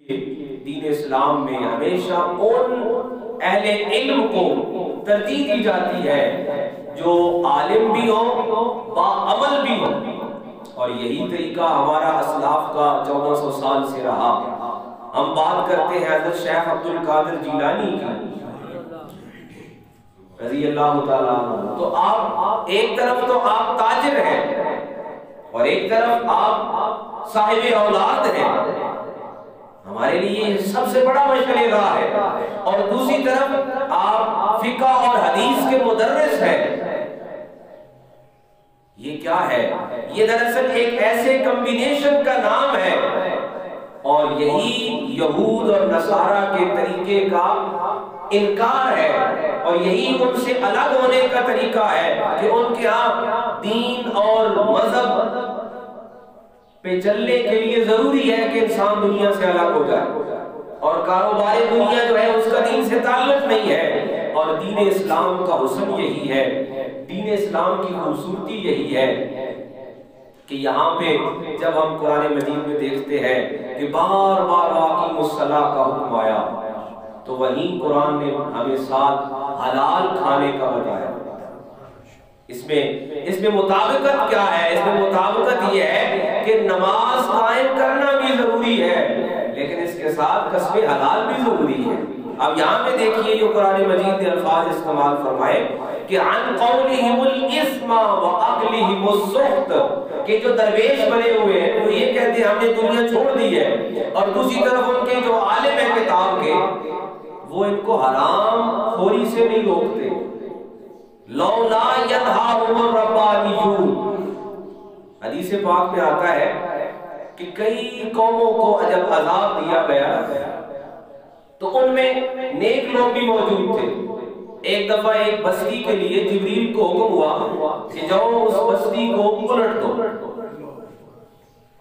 دین اسلام میں ہمیشہ ان اہل علم کو ترجیح دی جاتی ہے جو عالم بھی ہو باعمل بھی ہو، اور یہی طریقہ ہمارا اسلاف کا 1400 سال سے رہا۔ ہم بات کرتے ہیں حضرت شیخ عبد القادر جیلانی کی رضی اللہ تعالیٰ عنہ، تو آپ ایک طرف تو آپ تاجر ہیں اور ایک طرف آپ صاحب اولاد ہیں، ہمارے لیے سب سے بڑا مشغلہ راہ ہے، اور دوسری طرف آپ فقہ اور حدیث کے مدرس ہیں۔ یہ کیا ہے؟ یہ دراصل ایک ایسے کمبینیشن کا نام ہے، اور یہی یہود اور نصارہ کے طریقے کا انکار ہے، اور یہی ان سے الگ ہونے کا طریقہ ہے کہ ان کے ہاں دین اور مذہب پہ چلنے کے لیے ضروری ہے کہ انسان دنیا سے الگ ہو جائے، اور کاروبار دنیا جو ہے اس کا دین سے تعلق نہیں ہے، اور دین اسلام کا حسن یہی ہے، دین اسلام کی خوبصورتی یہی ہے کہ یہاں پہ جب ہم قرآن مجید میں دیکھتے ہیں کہ بار بار واقعی الصلاۃ کا حکم آیا، تو وہیں قرآن نے ہمیں ساتھ حلال کھانے کا بتایا۔ اس میں مطابقت کیا ہے؟ اس میں مطابقت یہ ہے کہ نماز قائم کرنا بھی ضروری ہے، لیکن اس کے ساتھ کسب حلال بھی ضروری ہے۔ اب یہاں پہ دیکھیے جو قرآن مجید نے الفاظ استعمال فرمائے کہ عن قولہم الاسم واکلہم السحت، کہ جو درویش بنے ہوئے ہیں وہ یہ کہتے ہیں ہم نے دنیا چھوڑ دی ہے، اور دوسری طرف ان کے جو عالم ہیں کتاب کے وہ ان کو حرام خوری سے نہیں روکتے۔ لولا ینہاہم الربانیون، حدیث پاک میں آتا ہے کہ کئی قوموں کو جب عذاب دیا گیا تو ان میں نیک لوگ بھی موجود تھے۔ ایک دفعہ ایک بستی کے لیے جبریل کو حکم ہوا کہ جاؤ اس بستی کو الٹ دو۔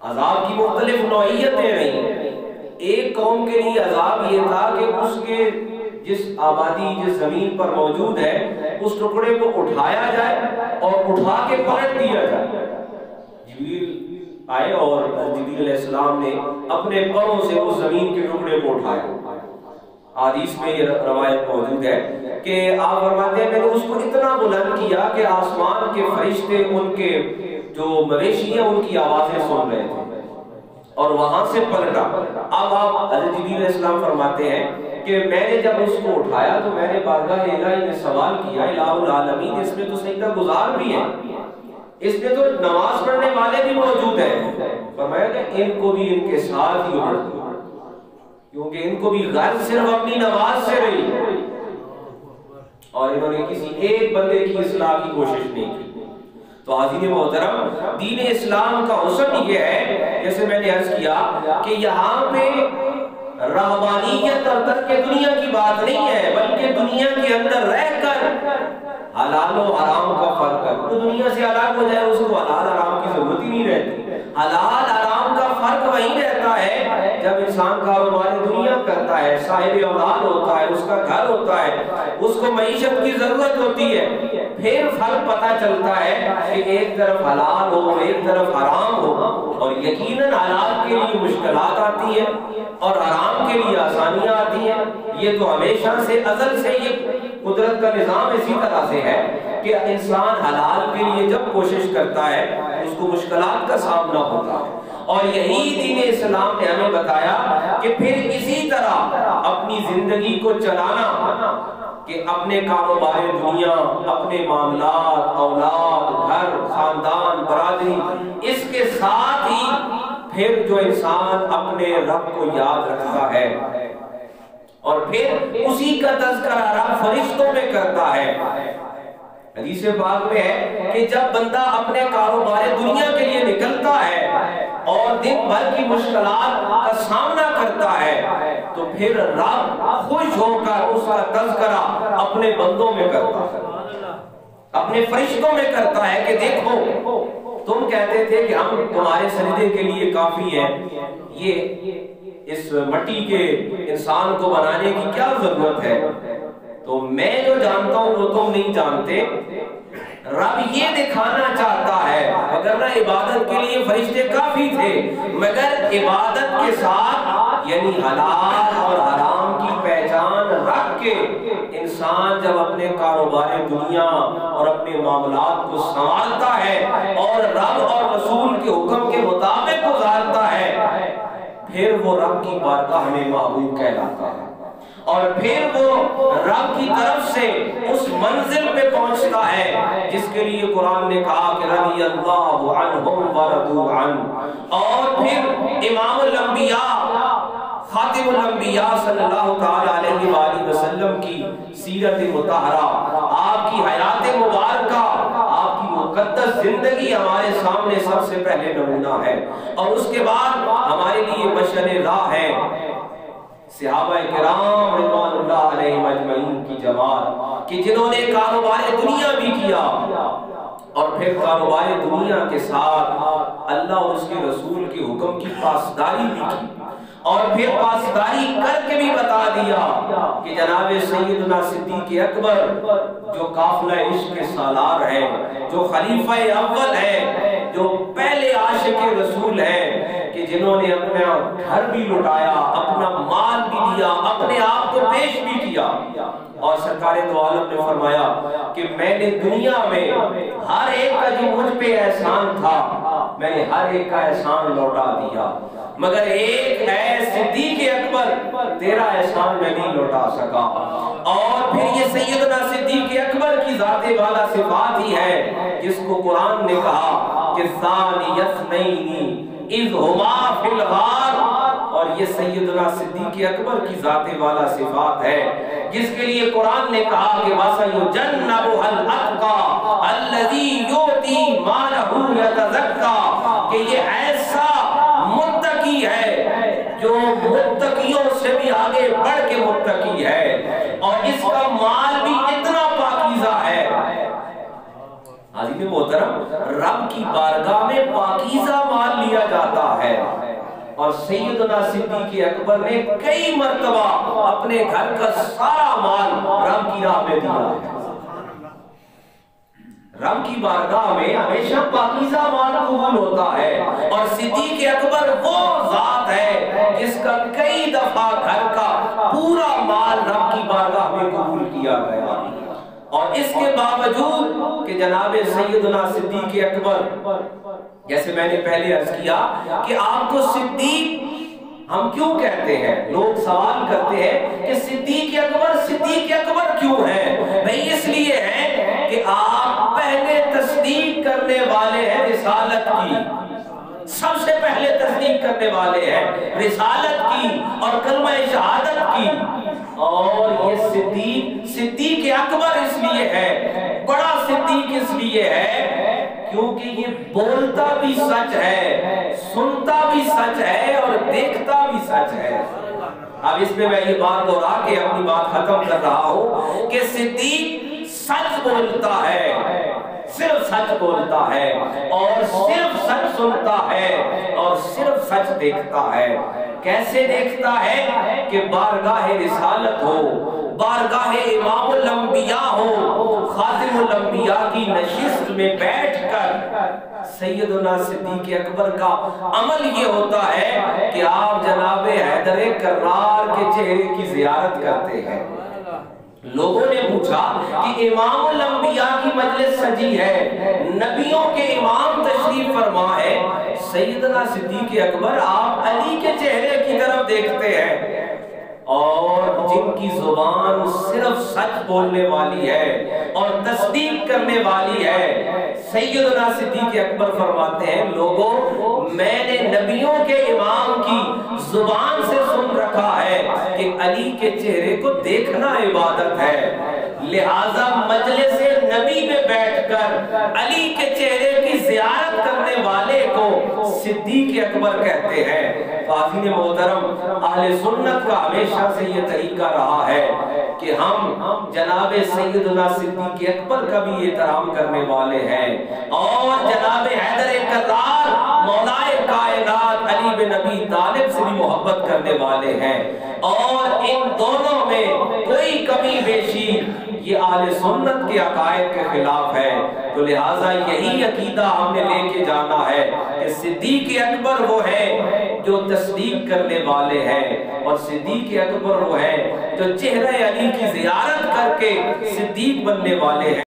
عذاب کی مختلف نوعیتیں رہیں، ایک قوم کے لیے عذاب یہ تھا کہ اس کے جس آبادی جس زمین پر موجود ہے اس ٹکڑے کو اٹھایا جائے اور اٹھا کے پلٹ دیا جائے۔ جبریل آئے اور جبریل علیہ السلام نے اپنے پروں سے اس زمین کے ٹکڑے کو اٹھایا۔ حدیث میں یہ روایت موجود ہے کہ آپ فرماتے ہیں میں نے اس کو اتنا بلند کیا کہ آسمان کے فرشتے ان کے جو مویشی ہیں ان کی آوازیں سن رہے تھے، اور وہاں سے پلٹا۔ اب آپ حضرت جبریل علیہ السلام فرماتے ہیں کہ میں نے جب اس کو اٹھایا تو میں نے بارگاہ الہی میں سوال کیا، الہ العالمین اس میں تو سجدہ گزار بھی ہیں، اس میں تو نماز پڑھنے والے بھی موجود ہیں، فرمایا کہ ان کو بھی ان کے ساتھ ہی الٹ دو، کیونکہ ان کو بھی غرض صرف اپنی نماز سے رہی اور انہوں نے کسی ایک بندے کی اصلاح کی کوشش نہیں کی۔ تو حاضرین محترم، دین اسلام کا حسن یہ ہے، جیسے میں نے عرض کیا کہ یہاں پہ رہبانیت اور ترک دنیا کی بات نہیں ہے، بلکہ دنیا کے اندر رہ کر حلال و حرام کا فرق ہے۔ تو دنیا سے الگ ہو جائے اس کو حلال حرام کی ضرورت ہی نہیں رہتی۔ حلال حرام کا فرق وہی رہتا ہے جب انسان کاروبار دنیا کرتا ہے، صاحب اولاد ہوتا ہے، اس کا گھر ہوتا ہے، اس کو معیشت کی ضرورت ہوتی ہے، پھر فرق پتہ چلتا ہے کہ ایک طرف حلال ہو ایک طرف حرام ہو، اور یقیناً حلال کے لیے مشکلات آتی ہیں اور حرام کے لیے آسانیاں آتی ہیں۔ یہ تو ہمیشہ سے ازل سے یہ قدرت کا نظام اسی طرح سے ہے کہ انسان حلال کے لیے جب کوشش کرتا ہے اس کو مشکلات کا سامنا ہوتا ہے، اور یہی دین اسلام نے ہمیں بتایا کہ پھر اسی طرح اپنی زندگی کو چلانا، کہ اپنے کاروبار دنیا، اپنے معاملات، اولاد، گھر، خاندان، برادری، اس کے ساتھ ہی پھر جو انسان اپنے رب کو یاد رکھتا ہے اور پھر اسی کا تذکرہ رب فرشتوں میں کرتا ہے۔ حدیث پاک میں ہے کہ جب بندہ اپنے کاروبار دنیا کے لیے نکلتا ہے اور دن بھر کی مشکلات کا سامنا کرتا ہے تو پھر رب خوش ہو کر اس کا تذکرہ اپنے بندوں میں کرتا ہے، اپنے فرشتوں میں کرتا ہے کہ دیکھو تم کہتے تھے کہ ہم تمہارے سجدے کے لیے کافی ہیں، یہ اس مٹی کے انسان کو بنانے کی کیا ضرورت ہے؟ تو میں جو جانتا ہوں وہ تم نہیں جانتے۔ رب یہ دکھانا چاہتا ہے، وگرنہ عبادت کے لیے فرشتے کافی تھے، مگر عبادت کے ساتھ یعنی حلال اور حرام کی پہچان رکھ کے انسان جب اپنے کاروبار دنیا اور اپنے معاملات کو سنبھالتا ہے اور رب اور رسول کے حکم کے مطابق گزارتا ہے، پھر وہ رب کی بارگاہ میں محبوب کہلاتا ہے، اور پھر وہ رب کی طرف سے اس منزل پہ پہنچتا ہے جس کے لیے قرآن نے کہا کہ رضی اللہ عنہم ورضوا عنہ۔ اور پھر امام الانبیاء خاتم الانبیاء صلی اللہ تعالی علیہ وآلہ وسلم کی سیرت مطہرہ، آپ کی حیات مبارکہ، آپ کی مقدس زندگی ہمارے سامنے سب سے پہلے نمونہ ہے، اور اس کے بعد ہمارے لیے مشعل راہ ہے صحابہ کرام رضوان اللہ علیہم اجمعین کی جماعت، کہ جنہوں نے کاروبار دنیا بھی کیا اور پھر کاروبار دنیا کے ساتھ اللہ اور اس کے رسول کے حکم کی پاسداری بھی کی، اور پھر پاسداری کر کے بھی بتا دیا کہ جناب سیدنا صدیق اکبر جو قافلہ عشق کے سالار ہے، جو خلیفہ اول ہے، جو پہلے عاشق رسول ہے، کہ جنہوں نے اپنا گھر بھی لٹایا، اپنا مال بھی دیا، اپنے آپ کو پیش بھی کیا، اور سرکار دو عالم نے فرمایا کہ میں نے دنیا میں ہر ایک کا جو مجھ پہ احسان تھا میں نے ہر ایک کا احسان لوٹا دیا، مگر ایک ہے صدیق اکبر، تیرا احسان میں نہیں لوٹا سکا۔ اور پھر یہ سیدنا صدیق اکبر کی ذات والا صفات ہی ہے جس کو قرآن نے کہا کہ ثانی اثنین اذ ہما فی الغار، اور یہ سیدنا صدیق اکبر کی ذات والا صفات ہے جس کے لیے قرآن نے کہا کہ وَسَيُجَنَّبُهَا الْأَتْقَى الَّذِي يُؤْتِي مَالَهُ يَتَزَكَّى، کہ یہ ایسا متقی ہے جو متقیوں سے بھی آگے بڑھ کے متقی ہے، اور اس کا مال بھی اتنا پاکیزہ ہے۔ حضرت محترم، رب کی بارگاہ میں پاکیزہ مال لیا جاتا ہے، اور سیدنا صدیق اکبر نے کئی مرتبہ اپنے گھر کا سارا مال رب کی راہ میں دیا ہے۔ رب کی بارگاہ میں ہمیشہ پاکیزہ مال قبول ہوتا ہے، اور صدیق اکبر وہ ذات ہے جس کا کئی دفعہ گھر کا پورا مال رب کی بارگاہ میں قبول کیا گیا، اور اس کے باوجود کہ جناب سیدنا صدیق اکبر، جیسے میں نے پہلے عرض کیا کہ آپ کو صدیق ہم کیوں کہتے ہیں، لوگ سوال کرتے ہیں کہ صدیق اکبر کیوں ہے؟ بھئی اس لیے ہے کہ آپ پہلے تصدیق کرنے والے ہیں رسالت کی، سب سے پہلے تصدیق کرنے والے ہیں رسالت کی اور کلمہ شہادت کی، اور یہ صدیق اکبر اس لیے ہے، بڑا صدیق اس لیے ہے کیونکہ یہ بولتا بھی سچ ہے، سنتا بھی سچ ہے، اور دیکھتا بھی سچ ہے۔ اب اس میں یہ بات دہرا کے اپنی بات ختم کر رہا ہوں کہ صدیق سچ بولتا ہے، صرف سچ بولتا ہے، اور صرف سچ سنتا ہے، اور صرف سچ دیکھتا ہے۔ کیسے دیکھتا ہے؟ کہ بارگاہ رسالت ہو، بارگاہ امام الانبیاء ہو، خاتم الانبیاء کی نشست میں بیٹھ کر سیدنا صدیق اکبر کا عمل یہ ہوتا ہے کہ آپ جناب حیدر کرار کے چہرے کی زیارت کرتے ہیں۔ لوگوں نے پوچھا کہ امام الانبیاء کی مجلس سجی ہے، نبیوں کے امام تشریف فرما ہے، سیدنا صدیق اکبر آپ علی کے چہرے کی طرف دیکھتے ہیں، اور جن کی زبان صرف سچ بولنے والی ہے اور تصدیق کرنے والی ہے، سیدنا صدیق اکبر فرماتے ہیں لوگوں میں نے نبیوں کے امام کی زبان سے سن رکھا ہے کہ علی کے چہرے کو دیکھنا عبادت ہے، لہذا مجلس نبی میں بیٹھ کر علی کے چہرے کی زیارت کرنے والے کو صدیق اکبر کہتے ہیں۔ قاضی محترم، اہل سنت کا ہمیشہ سے یہ طریقہ رہا ہے کہ ہم جناب سیدنا صدیق اکبر کا بھی احترام کرنے والے ہیں، اور جناب حیدر کرار مولائے کائنات علی بن ابی طالب سے بھی محبت کرنے والے ہیں، اور ان دونوں میں کوئی کمی بیشی یہ اہل سنت کے عقائد کے خلاف ہے، تو لہٰذا یہی عقیدہ ہم نے لے کے جانا ہے کہ صدیق اکبر وہ ہے جو تصدیق کرنے والے ہیں، اور صدیق اکبر وہ ہے جو چہرہ علی کی زیارت کر کے صدیق بننے والے ہیں۔